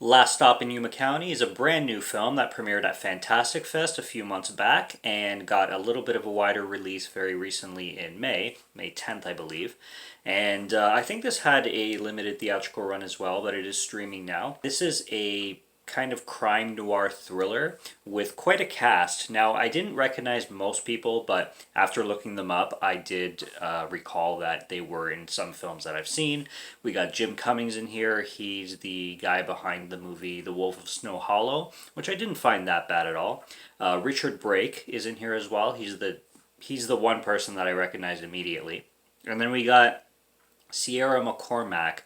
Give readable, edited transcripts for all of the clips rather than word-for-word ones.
Last Stop in Yuma County is a brand new film that premiered at Fantastic Fest a few months back and got a little bit of a wider release very recently in May 10th, I believe. And I think this had a limited theatrical run as well, but it is streaming now. This is a kind of crime noir thriller with quite a cast. Now, I didn't recognize most people, but after looking them up, I did recall that they were in some films that I've seen. We got Jim Cummings in here. He's the guy behind the movie The Wolf of Snow Hollow, which I didn't find that bad at all. Richard Brake is in here as well. He's the one person that I recognized immediately. And then we got Sierra McCormack,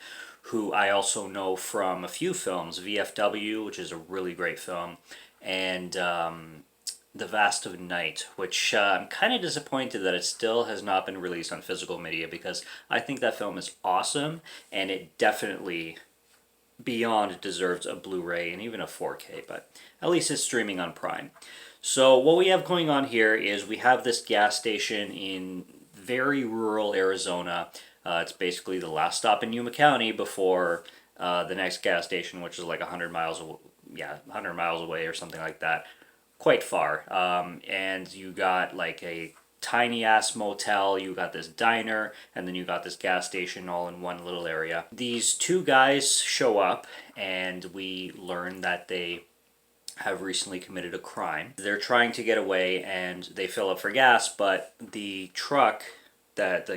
who I also know from a few films, VFW, which is a really great film, and The Vast of Night, which I'm kind of disappointed that it still has not been released on physical media because I think that film is awesome and it definitely beyond deserves a Blu-ray and even a 4K, but at least it's streaming on Prime. So what we have going on here is we have this gas station in very rural Arizona. It's basically the last stop in Yuma County before the next gas station, which is like 100 miles, 100 miles away or something like that. Quite far. And you got like a tiny ass motel, you got this diner, and then you got this gas station all in one little area. These two guys show up, and we learn that they have recently committed a crime. They're trying to get away, and they fill up for gas, but the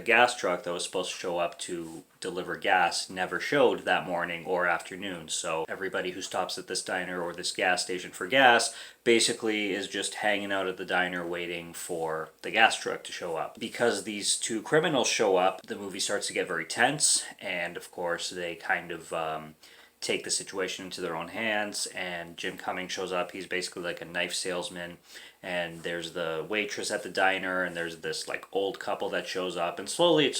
gas truck that was supposed to show up to deliver gas never showed that morning or afternoon. So everybody who stops at this diner or this gas station for gas basically is just hanging out at the diner waiting for the gas truck to show up. Because these two criminals show up, the movie starts to get very tense, and of course they kind of take the situation into their own hands, and Jim Cummings shows up. He's basically like a knife salesman, and there's the waitress at the diner, and there's this like old couple that shows up, and slowly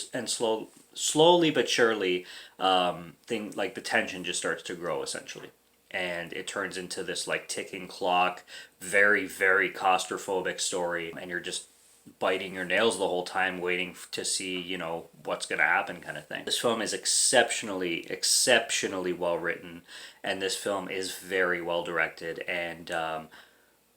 but surely, the tension just starts to grow essentially, and it turns into this like ticking clock, very very claustrophobic story, and you're just biting your nails the whole time waiting to see what's going to happen kind of thing. This film is exceptionally well written, and this film is very well directed, and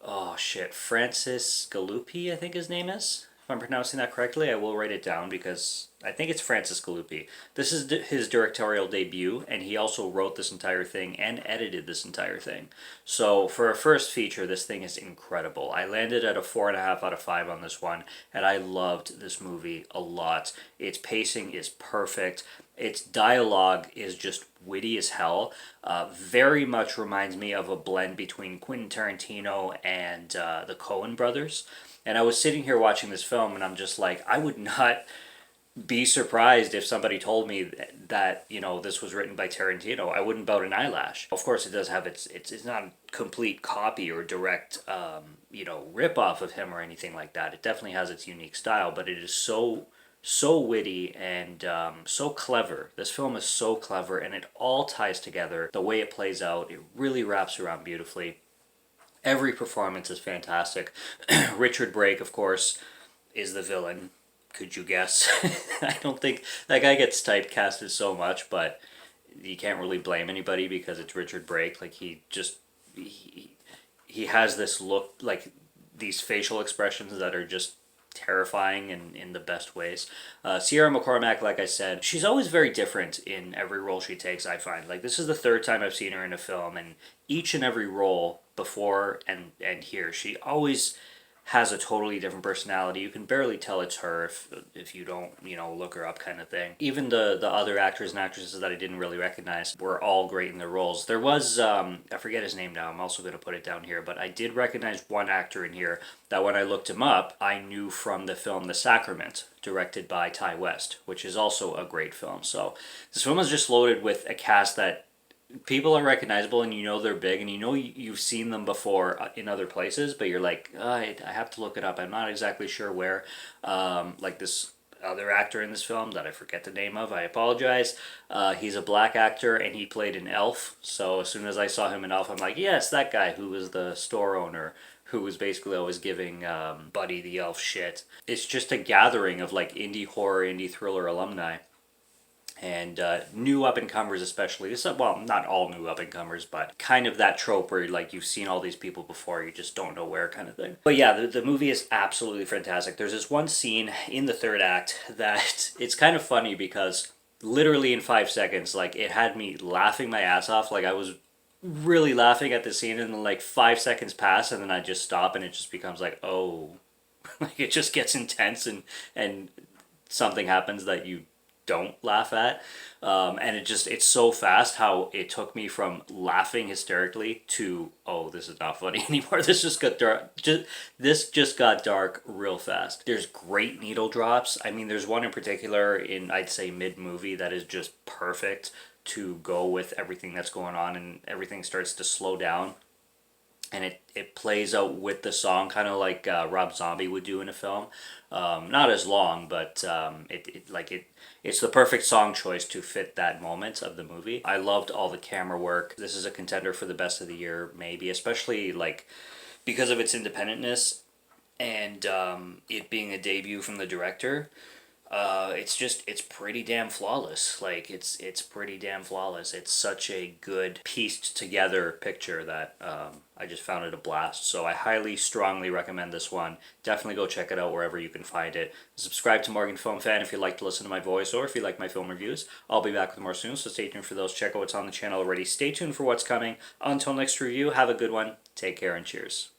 oh shit, Francis Galluppi, I think his name is. If I'm pronouncing that correctly, I will write it down because I think it's Francis Galluppi. This is his directorial debut, and he also wrote this entire thing and edited this entire thing. So for a first feature, this thing is incredible. I landed at a 4.5 out of 5 on this one, and I loved this movie a lot. Its pacing is perfect. Its dialogue is just witty as hell. Very much reminds me of a blend between Quentin Tarantino and the Coen brothers. And I was sitting here watching this film, and I'm just like, I would not be surprised if somebody told me that this was written by Tarantino. I wouldn't bat an eyelash. Of course, it does have it's not a complete copy or direct rip off of him or anything like that. It definitely has its unique style, but it is so witty and so clever. This film is so clever, and it all ties together. The way it plays out, it really wraps around beautifully. Every performance is fantastic. Richard Brake, of course, is the villain. Could you guess? I don't think that guy gets typecasted so much, but you can't really blame anybody because it's Richard Brake. Like he has this look, like these facial expressions that are just terrifying in the best ways. Sierra McCormack, like I said, she's always very different in every role she takes, I find. Like, this is the third time I've seen her in a film, and each and every role before and here, she always has a totally different personality. You can barely tell it's her if you don't, look her up kind of thing. Even the other actors and actresses that I didn't really recognize were all great in their roles. There was, I forget his name now, I'm also going to put it down here, but I did recognize one actor in here that when I looked him up, I knew from the film The Sacrament, directed by Ty West, which is also a great film. So this film is just loaded with a cast that people are recognizable, and they're big, and you've seen them before in other places, but you're like, oh, I have to look it up. I'm not exactly sure where. Like this other actor in this film that I forget the name of, I apologize. He's a black actor, and he played an elf. So as soon as I saw him in Elf, I'm like, yes, that guy who was the store owner who was basically always giving Buddy the elf shit. It's just a gathering of like indie horror, indie thriller alumni. And new up and comers, especially. Well, not all new up and comers, but kind of that trope where like you've seen all these people before, you just don't know where, kind of thing. But yeah, the movie is absolutely fantastic. There's this one scene in the third act that it's kind of funny because literally in 5 seconds, like it had me laughing my ass off. Like I was really laughing at the scene, and then like 5 seconds pass, and then I just stop, and it just becomes like, oh, like it just gets intense, and something happens that you don't laugh at. And it's so fast how it took me from laughing hysterically to, oh, this is not funny anymore. This just got dark real fast. There's great needle drops. I mean, there's one in particular in, I'd say, mid movie that is just perfect to go with everything that's going on, and everything starts to slow down, and it plays out with the song, kind of like Rob Zombie would do in a film. Not as long, but it's the perfect song choice to fit that moment of the movie. I loved all the camera work. This is a contender for the best of the year, maybe, especially like because of its independentness, and it being a debut from the director. It's pretty damn flawless. Like it's pretty damn flawless. It's such a good pieced together picture that I just found it a blast. So I highly, strongly recommend this one. Definitely go check it out wherever you can find it. Subscribe to Morgan Film Fan if you like to listen to my voice, or if you like my film reviews. I'll be back with more soon, so stay tuned for those. Check out what's on the channel already. Stay tuned for what's coming. Until next review, have a good one. Take care and cheers.